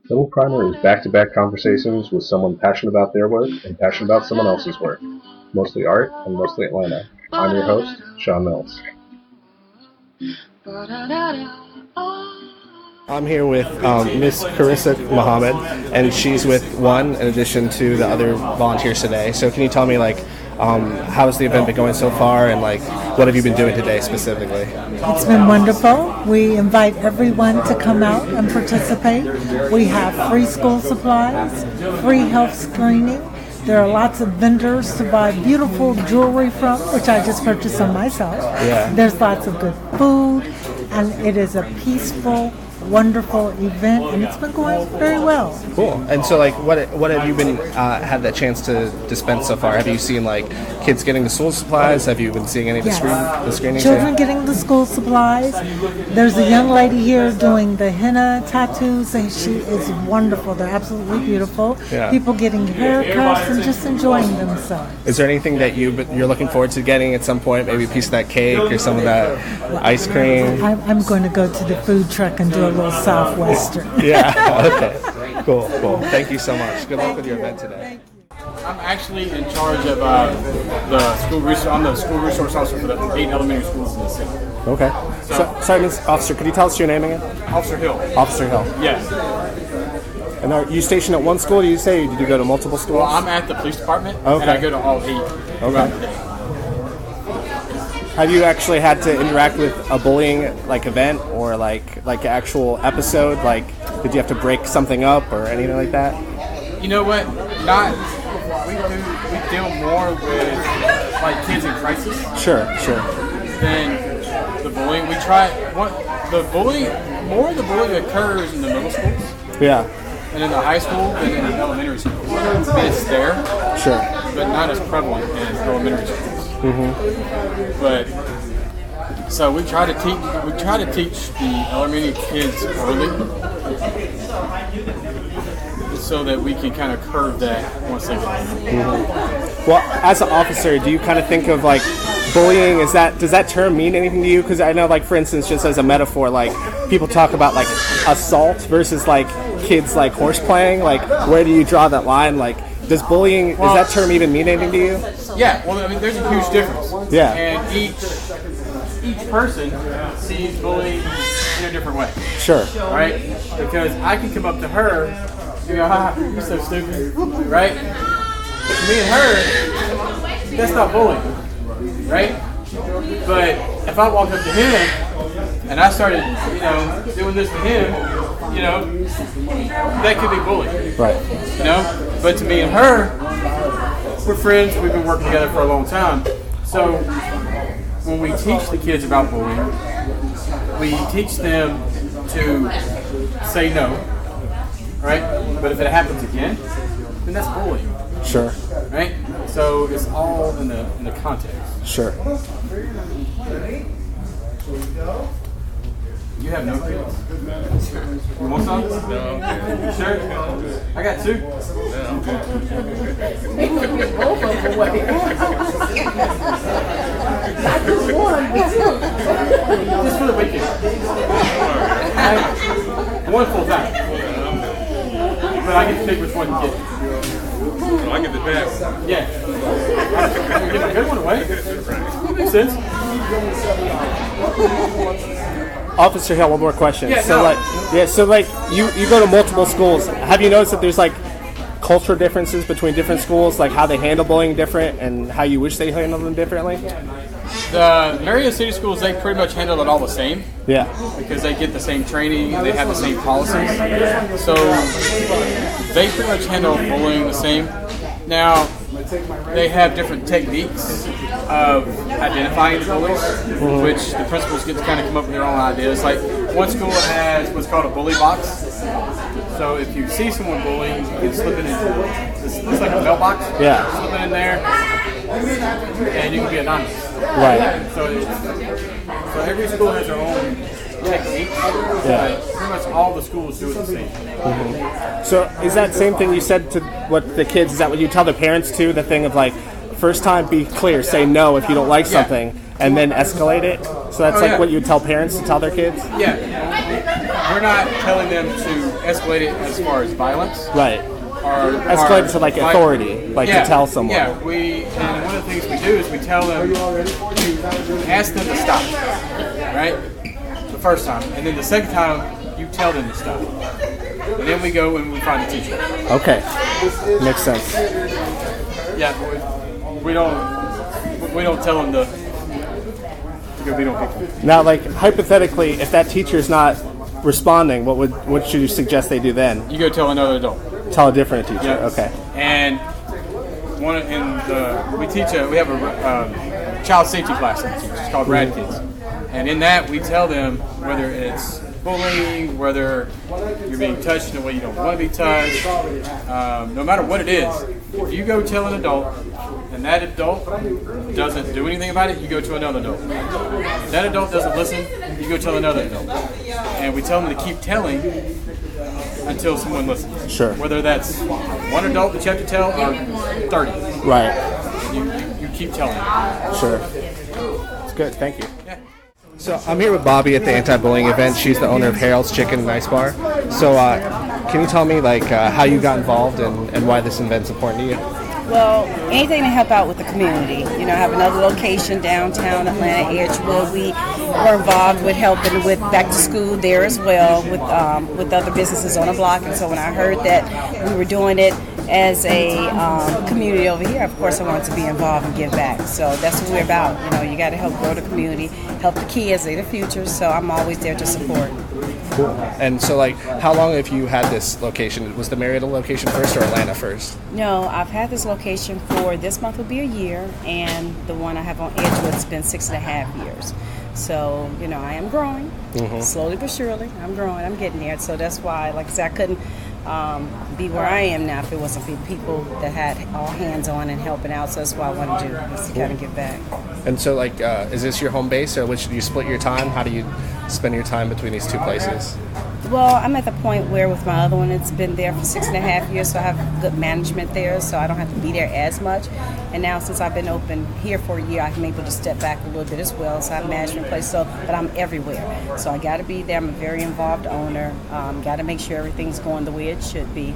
Little Primer is back-to-back conversations with someone passionate about their work and passionate about someone else's work. Mostly art and mostly Atlanta. I'm your host, Sean Mills. I'm here with Miss Carissa Muhammad, and she's with One in addition to the other volunteers today. So can you tell me, how's the event been going so far, and, what have you been doing today specifically? It's been wonderful. We invite everyone to come out and participate. We have free school supplies, free health screening. There are lots of vendors to buy beautiful jewelry from, which I just purchased on myself. Yeah. There's lots of good food, and it is a peaceful, wonderful event, and it's been going very well. Cool. And so, what have you been had that chance to dispense so far? Have you seen kids getting the school supplies? Have you been seeing any of the screenings? Children getting the school supplies. There's a young lady here doing the henna tattoos, and she is wonderful. They're absolutely beautiful. Yeah. People getting haircuts and just enjoying themselves. Is there anything that you're looking forward to getting at some point? Maybe a piece of that cake or some of that ice cream? I'm going to go to the food truck and do a little Southwestern. Yeah. Okay. Cool. Thank you so much. Good luck with your event today. I'm actually in charge of the school resource. I'm the school resource officer for the 8 elementary schools in the city. Okay. Sorry, Ms. Officer, could you tell us your name again? Officer Hill. Officer Hill. Yes. And are you stationed at one school, did you say, or did you go to multiple schools? Well, I'm at the police department, okay. And I go to all 8 throughout the day. Have you actually had to interact with a bullying event or like an actual episode? Did you have to break something up or anything like that? You know what? We deal more with kids in crisis. Sure. Than the bullying. More of the bullying occurs in the middle schools. Yeah. And in the high school than in the elementary schools. It's there. Sure. But not as prevalent in elementary schools. Mm-hmm. But so we try to teach the elementary kids early, so that we can kind of curb that once they get older. Mm-hmm. Well, as an officer, do you kind of think of bullying? Does that term mean anything to you? Because I know, for instance, just as a metaphor, people talk about assault versus kids horse playing. Where do you draw that line? Does bullying, does that term even mean anything to you? Yeah, well, I mean, there's a huge difference. Yeah. And each person sees bullying in a different way. Sure. Right? Because I can come up to her and go, ha, you're so stupid. Right? But to me and her, that's not bullying. Right? But if I walked up to him and I started, doing this to him, that could be bullying. Right. But to me and her, we're friends. We've been working together for a long time. So when we teach the kids about bullying, we teach them to say no, right? But if it happens again, then that's bullying. Sure. Right? So it's all in the context. Sure. You have no kids? You want some? No. Sure? I got 2. Just for the weekend. One full time. But I get to pick which one you get. So I get the best. Yeah. I get a good one away. Makes sense. Officer Hill, one more question. Yeah, so you go to multiple schools. Have you noticed that there's cultural differences between different schools, how they handle bullying different and how you wish they handled them differently? The Marietta City schools, they pretty much handle it all the same. Yeah. Because they get the same training and they have the same policies. So they pretty much handle bullying the same. Now, they have different techniques of identifying the bullies, which the principals get to kind of come up with their own ideas. One school has what's called a bully box. So if you see someone bullying, you can slip it into it looks like a mailbox. Yeah. Slip it in there, and you can be anonymous. Right. So every school has their own technique. Yeah. But pretty much all the schools do it the same. Mm-hmm. So is that same thing you said to what the kids? Is that what you tell the parents too? The thing of first time, be clear, say no if you don't like something, and then escalate it. So that's what you would tell parents to tell their kids. Yeah. we're not telling them to escalate it as far as violence. Right. Escalate to like authority, like to tell someone. Yeah, and one of the things we do is we tell them to ask them to stop, right? The first time, and then the second time you tell them to stop, and then we go and we find the teacher. Okay, makes sense. Yeah, we don't tell them to go beat on people. Now, like hypothetically, if that teacher's not responding, what should you suggest they do then? You go tell another adult. Tell a different teacher. Yep. Okay. And we have a child safety class in the teach. It's called Rad Kids, and in that we tell them whether it's bullying, whether you're being touched in a way you don't want to be touched, no matter what it is. If you go tell an adult and that adult doesn't do anything about it, you go to another adult. If that adult doesn't listen, you go tell another adult. And we tell them to keep telling until someone listens. Sure. Whether that's one adult that you have to tell or 30. Right. You keep telling them. Sure. It's good. Thank you. Yeah. So I'm here with Bobby at the anti-bullying event. She's the owner of Harold's Chicken and Ice Bar. So can you tell me how you got involved and why this event's important to you? Well, anything to help out with the community. You know, I have another location downtown Atlanta, Edgewood. We were involved with helping with back to school there as well with other businesses on the block. And so when I heard that we were doing it as a community over here, of course I wanted to be involved and give back. So that's what we're about. You know, you got to help grow the community, help the kids, they're the future. So I'm always there to support. Cool. And so, how long have you had this location? Was the Marietta location first or Atlanta first? No, I've had this location for this month will be a year, and the one I have on Edgewood's been 6.5 years. So, you know, I am growing, slowly but surely. I'm growing, I'm getting there. So that's why, like I said, I couldn't be where I am now if it wasn't for people that had all hands on and helping out. So that's what I want to do, is to kind of give back. And so, is this your home base, or do you split your time? How do you spend your time between these two places? Well, I'm at the point where with my other one, it's been there for 6.5 years, so I have good management there, so I don't have to be there as much. And now since I've been open here for a year, I'm able to step back a little bit as well. So I have management place, but I'm everywhere. So I got to be there. I'm a very involved owner. Got to make sure everything's going the way it should be.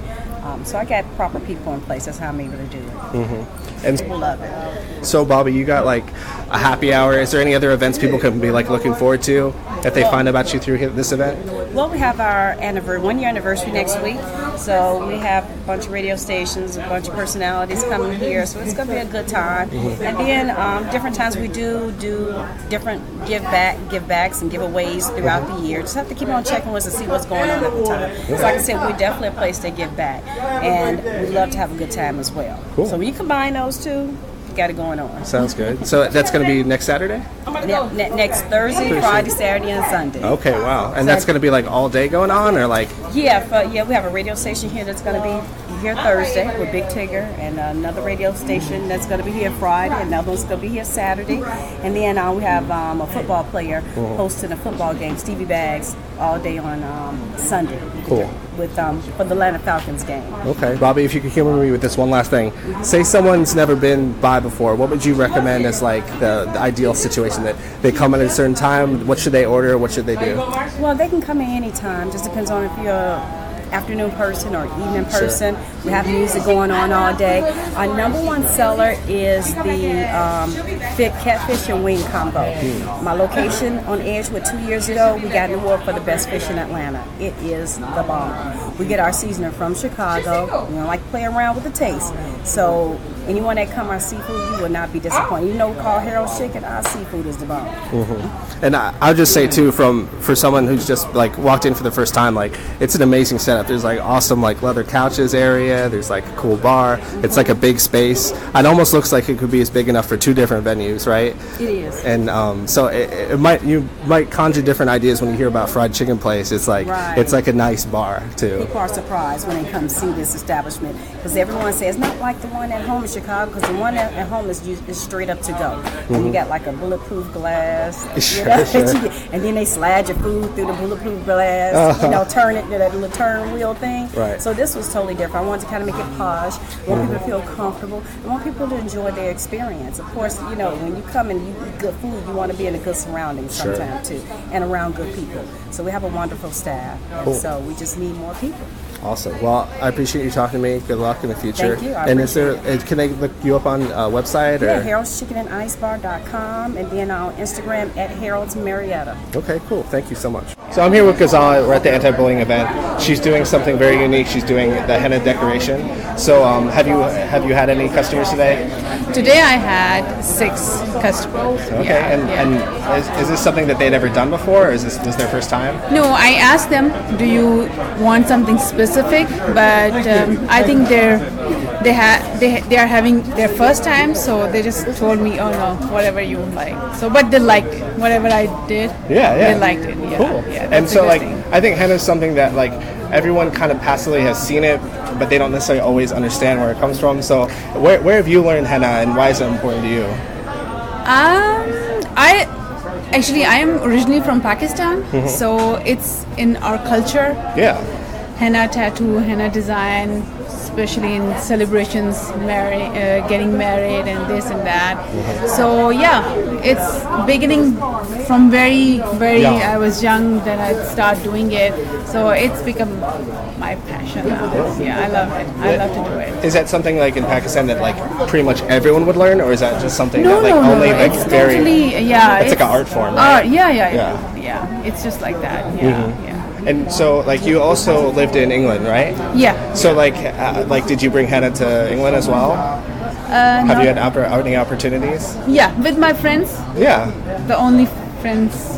So I got proper people in place. That's how I'm able to do it. Mm-hmm. And people love it. So, Bobby, you got a happy hour. Is there any other events people can be looking forward to if they find about you through this event? Well, we have our 1 year anniversary next week. So we have a bunch of radio stations, a bunch of personalities coming here. So it's going to be a good time. Mm-hmm. And then different times we do different give backs and giveaways throughout the year. Just have to keep on checking with us and see what's going on at the time. So like I said, we're definitely a place to give back. And we love to have a good time as well. Cool. So when you combine those two, you got it going on. Sounds good. So that's going to be next Saturday? Next Thursday, Friday, Saturday, and Sunday. Okay, wow. And that's going to be all day going on, or Yeah, we have a radio station here that's going to be here Thursday with Big Tigger, and another radio station that's going to be here Friday, another one's going to be here Saturday, and then we have a football player hosting a football game, Stevie Baggs, all day on Sunday. Cool. With for the Atlanta Falcons game. Okay, Bobby, if you could humor me with this one last thing. Say someone's never been by before. What would you recommend as the ideal situation, that they come at a certain time? What should they order? What should they do? Well, they can come in any time. Just depends on if you're an afternoon person or evening person. Sure. We have music going on all day. Our number one seller is the thick catfish and wing combo. My location on Edgewood 2 years ago, we got an award for the best fish in Atlanta. It is the bomb. We get our seasoning from Chicago. We don't like to play around with the taste. So anyone that come our seafood, you will not be disappointed. You know, we call Harold's Chicken, our seafood is the bomb. Mm-hmm. And I'll just say too, for someone who's just walked in for the first time, it's an amazing setup. There's awesome leather couches area. There's a cool bar. It's a big space. It almost looks like it could be big enough for 2 different venues, right? It is. And so you might conjure different ideas when you hear about fried chicken place. It's right. It's a nice bar too. People are surprised when they come see this establishment because everyone says it's not like the one at home. It's Chicago, because the one at home is straight up to go. And you got like a bulletproof glass, you know, and then they slide your food through the bulletproof glass, you know, turn it to that little turn wheel thing. Right. So this was totally different. I wanted to kind of make it posh. I want people to feel comfortable. I want people to enjoy their experience. Of course, you know, when you come and you eat good food, you want to be in a good surroundings sometimes too, and around good people. So we have a wonderful staff. Cool. So we just need more people. Awesome. Well, I appreciate you talking to me. Good luck in the future. Thank you. And is there? Can they look you up on a website? Yeah, or? Harold'sChickenandIceBar.com, and then on Instagram at Harold's Marietta. Okay, cool. Thank you so much. So I'm here with Ghazala. We're at the anti-bullying event. She's doing something very unique. She's doing the henna decoration. So have you had any customers today? Today I had 6 customers. Okay, Yeah, and is this something that they'd ever done before, or is this their first time? No, I asked them, do you want something specific? But I think they are having their first time, so they just told me, oh no, whatever you like. So, but they liked it. Whatever I did, they liked it. Yeah, cool. Yeah, And so, like, thing. I think henna is something that like everyone kind of passively has seen it, but they don't necessarily always understand where it comes from. So, where have you learned henna, and why is it important to you? I am originally from Pakistan, so it's in our culture. Yeah. Henna tattoo, henna design, especially in celebrations, getting married and this and that. So yeah, it's beginning from very I was young, then I start doing it. So it's become my passion now. Yeah, I love it. I love to do it. Is that something like in Pakistan that like pretty much everyone would learn, or is that just something No, that like no, only no. like It's very? totally, yeah. It's like an art form, right? Yeah. It's just like that. Yeah. And so, like, you also lived in England, right? Yeah. So, like, did you bring henna to England as well? Have you had any opportunities? Yeah, with my friends. Yeah. The only friends.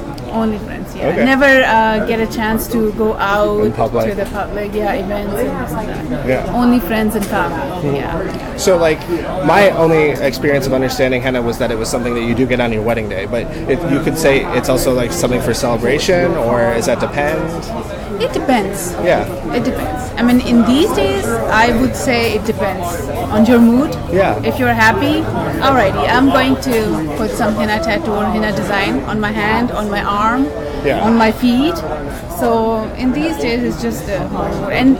Yeah. Okay. Never get a chance to go out In public. to the public. Yeah, events and this and that. Yeah. Only friends and family. Yeah. So, like, my only experience of understanding henna was that it was something that you do get on your wedding day, but you could say it's also like something for celebration, or does that depend? It depends. Yeah. It depends. I mean, in these days, I would say it depends on your mood. Yeah. If you're happy, alrighty, I'm going to put some henna tattoo or henna design on my hand, on my arm, on my feet. So in these days, it's just and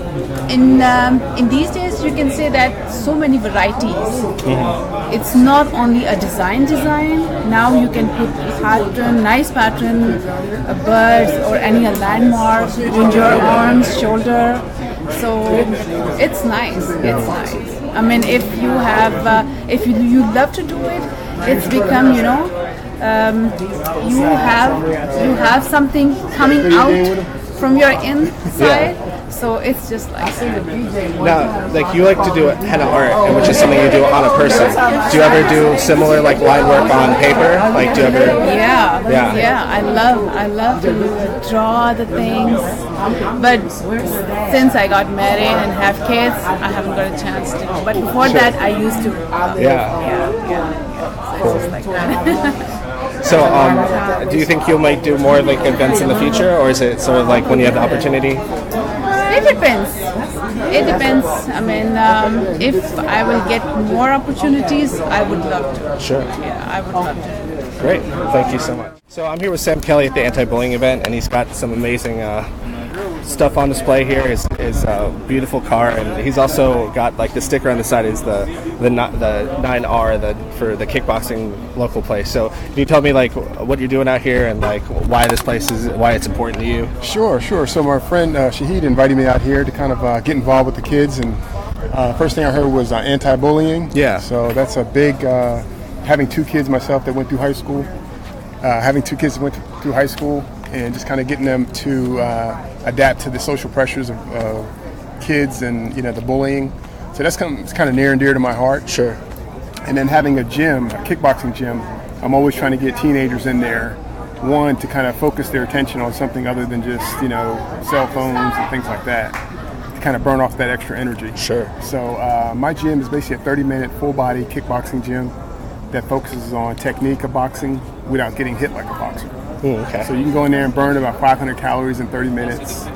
in these days, you can say that so many varieties. It's not only a design. Now you can put nice pattern, birds or any landmark on your arms, shoulder. So it's nice. It's nice. I mean, if you have, if you love to do it, it's become, you have something coming out from your inside. So it's just like Now, like, you like to do henna art, which is something you do on a person. Do you ever do similar like line work on paper? Like, do you ever? Yeah. I love to draw the things, but since I got married and have kids, I haven't got a chance to. But before that, I used to. Yeah. So it's just like that. So, do you think you might do more like events in the future, or is it sort of like when you have the opportunity? It depends. I mean, if I will get more opportunities, I would love to. Sure. Yeah, I would love to. Great. Thank you so much. So I'm here with Sam Kelly at the anti-bullying event, and he's got some amazing stuff on display here. His beautiful car, and he's also got like the sticker on the side is the 9R for the kickboxing local place. So can you tell me like what you're doing out here and like why this place why it's important to you? Sure. So my friend Shahid invited me out here to kind of get involved with the kids, and first thing I heard was anti-bullying. Yeah. So that's a big. Having 2 kids myself that went through high school, and just kind of getting them to adapt to the social pressures of kids and the bullying. So that's kind of near and dear to my heart. Sure. And then having a gym, a kickboxing gym, I'm always trying to get teenagers in there, one, to kind of focus their attention on something other than just cell phones and things like that, to kind of burn off that extra energy. Sure. So my gym is basically a 30-minute full-body kickboxing gym that focuses on technique of boxing without getting hit like a boxer. Okay. So you can go in there and burn about 500 calories in 30 minutes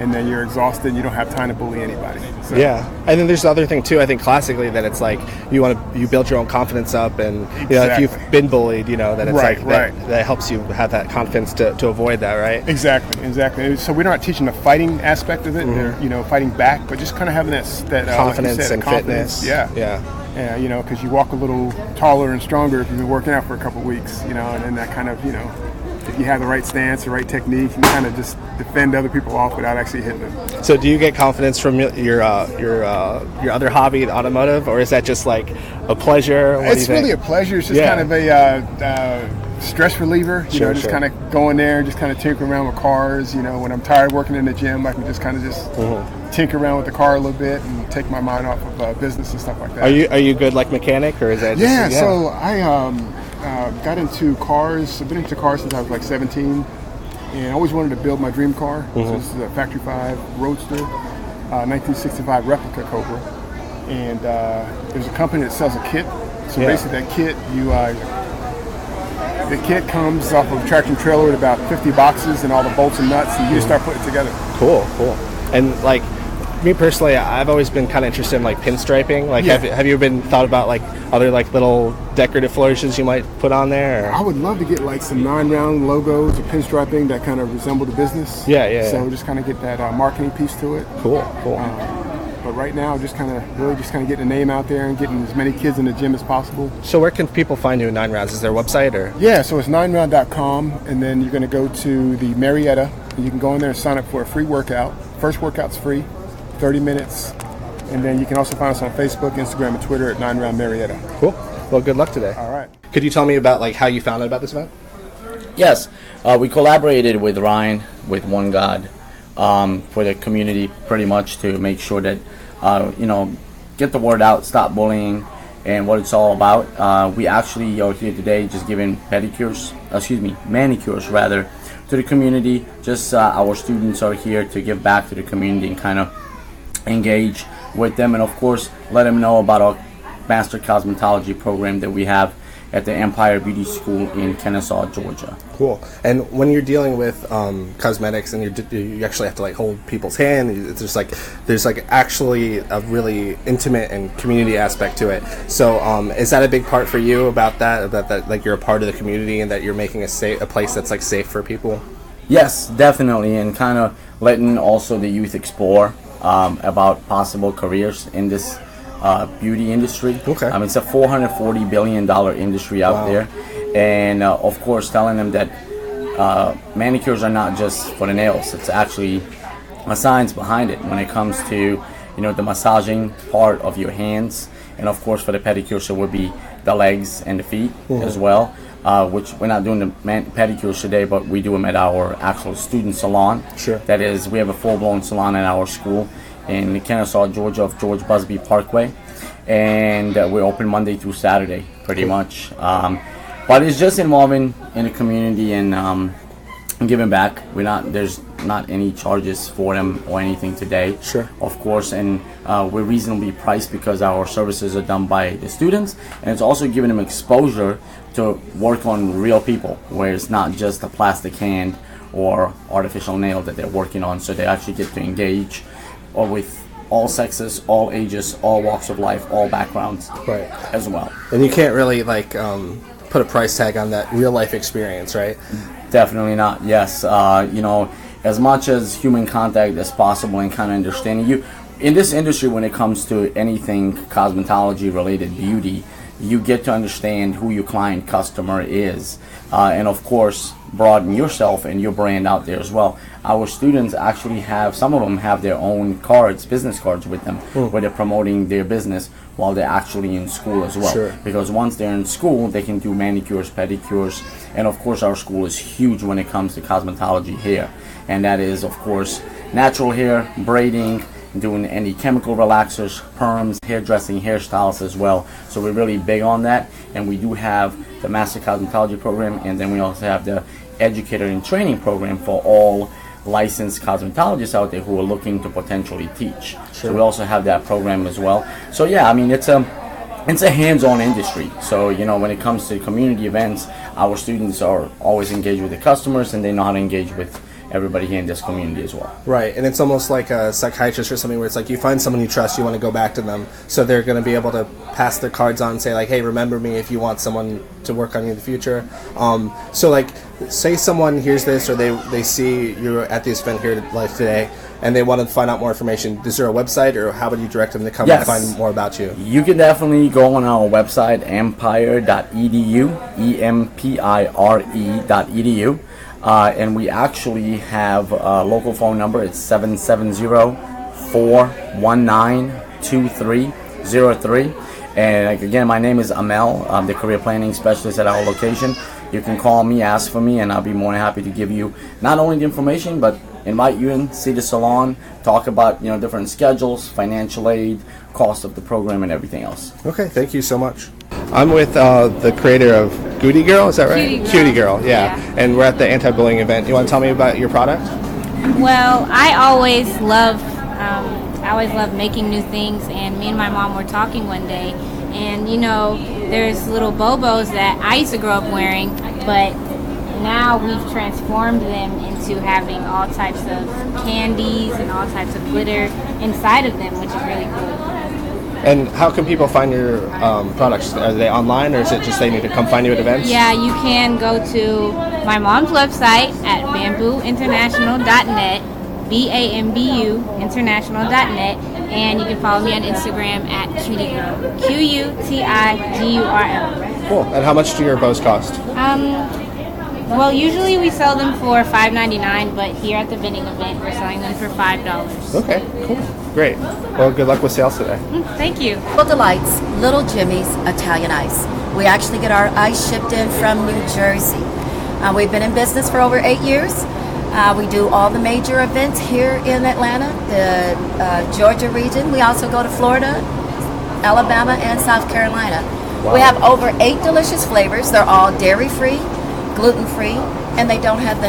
and then you're exhausted and you don't have time to bully anybody. So. Yeah, and then there's the other thing too. I think classically that it's like you build your own confidence up, and if you've been bullied, that it's that helps you have that confidence to avoid that, right? Exactly. So we're not teaching the fighting aspect of it, or fighting back, but just kind of having that confidence like and fitness. Yeah, because you walk a little taller and stronger if you've been working out for a couple of weeks, and then that kind of, if you have the right stance, the right technique, you can kind of just defend other people off without actually hitting them. So do you get confidence from your other hobby, the automotive, or is that just like a pleasure? It's really a pleasure. It's just kind of a stress reliever, just kind of going there and just kind of tinkering around with cars. When I'm tired working in the gym, I can just kind of tinker around with the car a little bit and take my mind off of business and stuff like that. Are you good like mechanic, or is that just, so I got into cars. I've been into cars since I was like 17, and I always wanted to build my dream car. So this is a Factory 5 Roadster, 1965 replica Cobra, and there's a company that sells a kit. So basically that kit, the kit comes off of a tractor trailer with about 50 boxes and all the bolts and nuts, and you just start putting it together. Cool. And like me personally, I've always been kind of interested in like pinstriping. Like, have you been thought about like other like little decorative flourishes you might put on there? Or? I would love to get like some 9-round logos or pinstriping that kind of resemble the business. So just kind of get that marketing piece to it. Cool. But right now, just kind of getting the name out there and getting as many kids in the gym as possible. So where can people find you at 9 Rounds? Is there a website or? Yeah, so it's 9round.com, and then you're going to go to the Marietta, and you can go in there and sign up for a free workout. First workout's free, 30 minutes, and then you can also find us on Facebook, Instagram, and Twitter at 9round Marietta. Cool. Well, good luck today. All right. Could you tell me about like how you found out about this event? Yes, we collaborated with Ryan, with One God, for the community, pretty much to make sure that get the word out, stop bullying, and what it's all about. We actually are here today just giving manicures rather, to the community. Just our students are here to give back to the community and kind of engage with them, and of course let them know about our Master Cosmetology program that we have at the Empire Beauty School in Kennesaw, Georgia. Cool. And when you're dealing with cosmetics and you actually have to like hold people's hand, there's actually a really intimate and community aspect to it. So is that a big part for you about that like you're a part of the community and that you're making a place that's like safe for people? Yes, definitely, and kind of letting also the youth explore about possible careers in this beauty industry. Okay. It's a $440 billion industry out there, and of course telling them that manicures are not just for the nails. It's actually a science behind it when it comes to the massaging part of your hands, and of course for the pedicures it would be the legs and the feet as well, which we're not doing the pedicures today, but we do them at our actual student salon. Sure. That is, we have a full-blown salon at our school in Kennesaw, Georgia, of George Busby Parkway, and we're open Monday through Saturday, pretty much. But it's just involving in the community and giving back. There's not any charges for them or anything today. Sure. Of course, and we're reasonably priced because our services are done by the students, and it's also giving them exposure to work on real people, where it's not just a plastic hand or artificial nail that they're working on, so they actually get to engage with all sexes, all ages, all walks of life, all backgrounds, as well. And you can't really like put a price tag on that real life experience, right? Definitely not. Yes, as much as human contact as possible and kind of understanding you in this industry when it comes to anything cosmetology related beauty, you get to understand who your client customer is, and of course broaden yourself and your brand out there as well. Our students actually some of them have their own business cards with them, where they're promoting their business while they're actually in school as well. Sure. Because once they're in school, they can do manicures, pedicures, and of course our school is huge when it comes to cosmetology hair, and that is of course natural hair, braiding, doing any chemical relaxers, perms, hairdressing, hairstyles as well. So we're really big on that, and we do have the Master Cosmetology program, and then we also have the Educator and Training program for all licensed cosmetologists out there who are looking to potentially teach. Sure. So we also have that program as well. So yeah, it's a hands-on industry. So when it comes to community events, our students are always engaged with the customers, and they know how to engage with everybody here in this community as well. Right, and it's almost like a psychiatrist or something where it's like you find someone you trust, you want to go back to them, so they're going to be able to pass their cards on and say like, hey, remember me if you want someone to work on you in the future. So like, say someone hears this or they see you're at this event here live today and they want to find out more information. Is there a website, or how would you direct them to come and find more about you? You can definitely go on our website, empire.edu, empire.edu. And we actually have a local phone number. It's 770-419-2303. And like, again, my name is Amel. I'm the career planning specialist at our location. You can call me, ask for me, and I'll be more than happy to give you not only the information, but invite you in, see the salon, talk about different schedules, financial aid, cost of the program, and everything else. Okay, thank you so much. I'm with the creator of Goody Girl, is that right? Cutie Girl, yeah. And we're at the anti-bullying event. You want to tell me about your product? Well, I always love making new things, and me and my mom were talking one day, and there's little bobos that I used to grow up wearing, but now we've transformed them into having all types of candies and all types of glitter inside of them, which is really cool. And how can people find your products? Are they online, or is it just they need to come find you at events? Yeah, you can go to my mom's website at bamboointernational.net, BAMBU-international.net, and you can follow me on Instagram at QTIGURL, QUTIGURL. Cool. And how much do your bows cost? Well, usually we sell them for $5.99, but here at the vending event, we're selling them for $5. Okay, cool. Great. Well, good luck with sales today. Thank you. Tropical Delights, Little Jimmy's Italian Ice. We actually get our ice shipped in from New Jersey. We've been in business for over 8 years. We do all the major events here in Atlanta, the Georgia region. We also go to Florida, Alabama, and South Carolina. Wow. We have over 8 delicious flavors. They're all dairy-free, gluten-free, and they don't have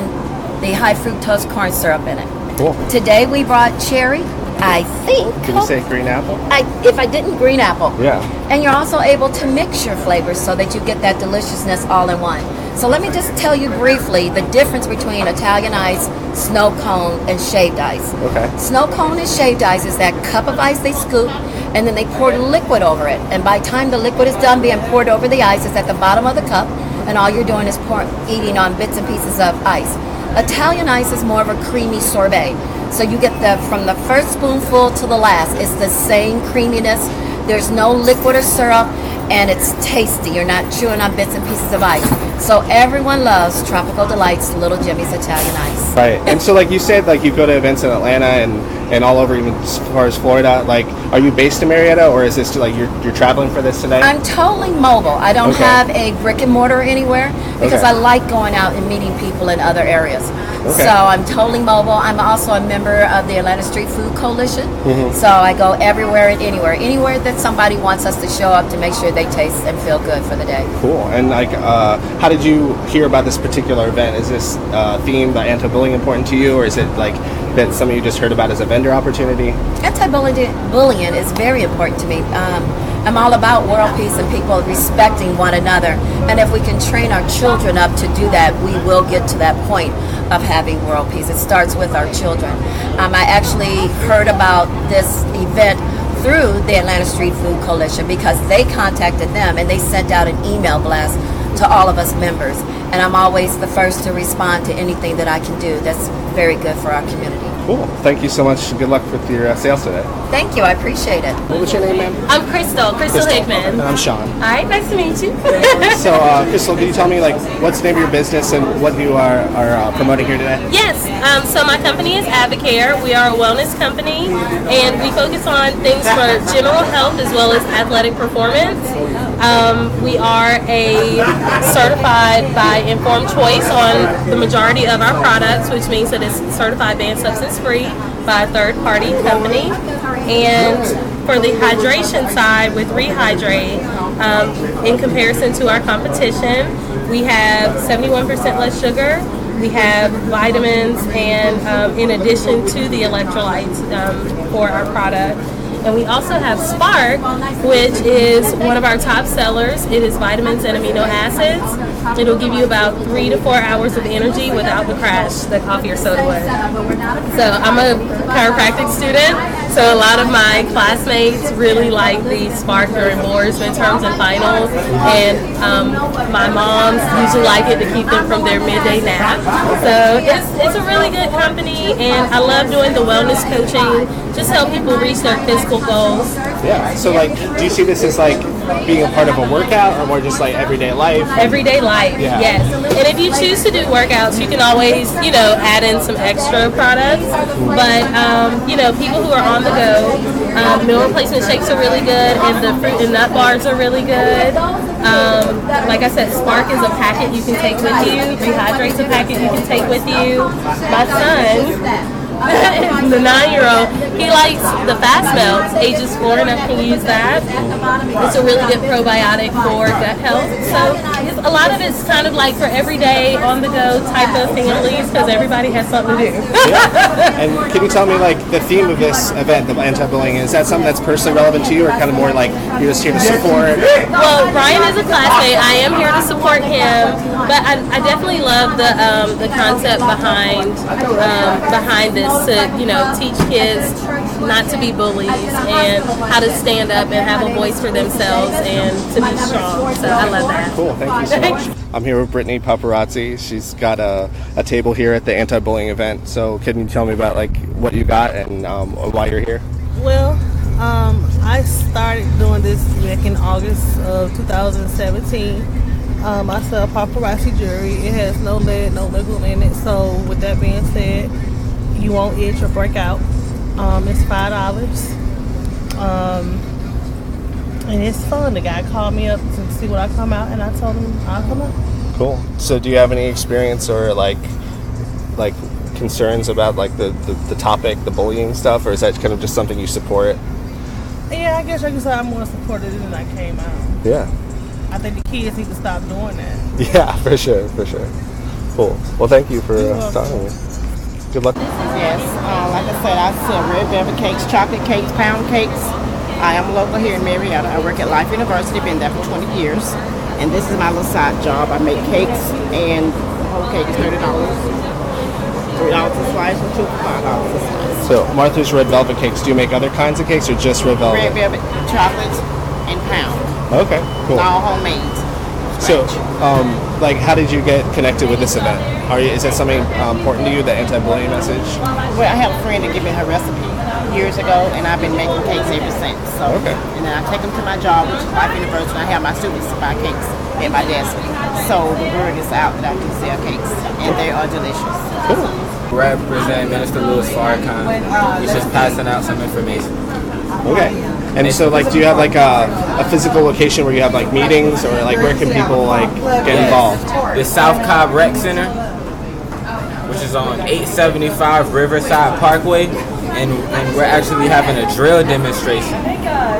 the high fructose corn syrup in it. Cool. Today we brought cherry, I think. Did you say green apple? If I didn't, green apple. Yeah. And you're also able to mix your flavors so that you get that deliciousness all in one. So let me just tell you briefly the difference between Italian ice, snow cone, and shaved ice. Okay. Snow cone and shaved ice is that cup of ice they scoop, and then they pour liquid over it. And by the time the liquid is done being poured over the ice, it's at the bottom of the cup, and all you're doing is eating on bits and pieces of ice. Italian ice is more of a creamy sorbet. So you get from the first spoonful to the last, it's the same creaminess. There's no liquid or syrup, and it's tasty. You're not chewing on bits and pieces of ice. So everyone loves Tropical Delights, Little Jimmy's Italian Ice. Right. And so like you said, like you go to events in Atlanta and all over, even as far as Florida. Like, are you based in Marietta, or is this like you're traveling for this today? I'm totally mobile. I don't have a brick and mortar anywhere because I like going out and meeting people in other areas. Okay. So I'm totally mobile. I'm also a member of the Atlanta Street Food Coalition. Mm-hmm. So I go everywhere and anywhere that somebody wants us to show up to make sure they taste and feel good for the day. Cool. And like, how did you hear about this particular event? Is this theme, the anti-bullying, important to you, or is it like that something you just heard about as a vendor opportunity? Anti-bullying is very important to me. I'm all about world peace and people respecting one another. And if we can train our children up to do that, we will get to that point of having world peace. It starts with our children. I actually heard about this event through the Atlanta Street Food Coalition because they contacted them and they sent out an email blast to all of us members. And I'm always the first to respond to anything that I can do that's very good for our community. Cool. Thank you so much. Good luck with your sales today. Thank you. I appreciate it. What was your name, ma'am? I'm Crystal Hickman. And I'm Sean. All right. Nice to meet you. So, Crystal, can you tell me like what's the name of your business and what you are promoting here today? Yes. So my company is Avocare. We are a wellness company, and we focus on things for general health as well as athletic performance. We are certified by Informed Choice on the majority of our products, which means that it's certified banned substance free by a third-party company. And for the hydration side with Rehydrate, in comparison to our competition, we have 71% less sugar, we have vitamins, and in addition to the electrolytes for our product. And we also have Spark, which is one of our top sellers. It is vitamins and amino acids. It'll give you about 3 to 4 hours of energy without the crash that coffee or soda would. So I'm a chiropractic student, so a lot of my classmates really like the Spark during boards, midterms, and finals. And my moms usually like it to keep them from their midday nap. So it's a really good company, and I love doing the wellness coaching, just help people reach their physical goals. Yeah, so like, do you see this as like being a part of a workout or more just like everyday life? Everyday life, yeah. Yes. And if you choose to do workouts, you can always, add in some extra products. But, people who are on the go, meal replacement shakes are really good, and the fruit and nut bars are really good. Like I said, Spark is a packet you can take with you. Rehydrate's a packet you can take with you. My son, the 9-year-old, he likes the fast melts. Ages 4 and up can use that. It's a really good probiotic for gut health. So a lot of it's kind of like for everyday, on the go type of families, because everybody has something to do. Yeah. And can you tell me like the theme of this event, the anti-bullying, is that something that's personally relevant to you, or kind of more like you're just here to support? Well, Ryan is a classmate. I am here to support him, but I definitely love the concept behind this, to teach kids not to be bullies and how to stand up and have a voice for themselves and to be strong. So I love that. Cool, thank you so much. I'm here with Brittany Paparazzi. She's got a table here at the anti-bullying event. So can you tell me about like what you got and why you're here? Well, I started doing this back in August of 2017. I sell paparazzi jewelry. It has no lead, no nickel in it. So with that being said, you won't itch or break out. It's $5. And it's fun. The guy called me up to see what I come out, and I told him I'll come out. Cool. So do you have any experience or like concerns about like the topic, the bullying stuff, or is that kind of just something you support? Yeah, I guess I can say I'm more supportive than I came out. Yeah. I think the kids need to stop doing that. Yeah, for sure. Cool. Well, thank you for talking to me. Good luck. Yes, like I said, I sell red velvet cakes, chocolate cakes, pound cakes. I am local here in Marietta. I work at Life University, been there for 20 years. And this is my little side job. I make cakes, and the whole cake is $30. $3 a slice, and $2 for $5 a slice. So, Martha's Red Velvet Cakes, do you make other kinds of cakes or just red velvet? Red velvet, chocolate, and pound. Okay, cool. It's all homemade. So, how did you get connected with this event? Is that something important to you, the anti-bullying message? Well, I have a friend that gave me her recipe years ago, and I've been making cakes ever since. So, okay. And then I take them to my job, which is Life University, and I have my students buy cakes at my desk. So the word is out that I can sell cakes, and they are delicious. Cool. Represent Minister Louis Farrakhan. He's just passing out some information. Okay. And so, do you have a physical location where you have meetings, or where can people get involved? The South Cobb Rec Center, which is on 875 Riverside Parkway, and we're actually having a drill demonstration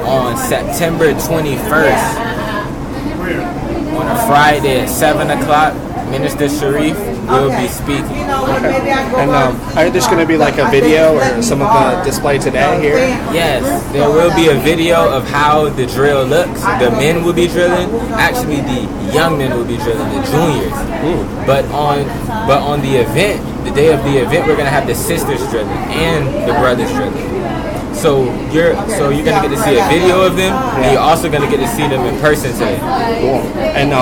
on September 21st on a Friday at 7 o'clock. Minister Sharif will be speaking. Okay. And I heard there's going to be a video or some of the display today here? Yes, there will be a video of how the drill looks. The men will be drilling. Actually, the young men will be drilling, the juniors. But on the event, the day of the event, we're going to have the sisters drilling and the brothers drilling. So you're going to get to see a video of them, and you're also going to get to see them in person today. Cool. And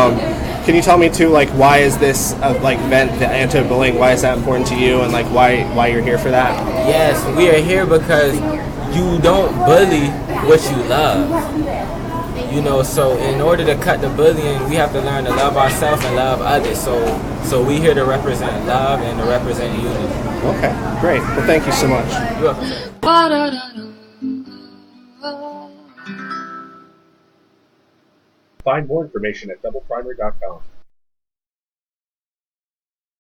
can you tell me too, why is this event, the anti-bullying, why is that important to you, and why you're here for that? Yes, we are here because you don't bully what you love. So in order to cut the bullying, we have to learn to love ourselves and love others. So we're here to represent love and to represent unity. Okay, great. Well, thank you so much. You're welcome. Find more information at doubleprimary.com.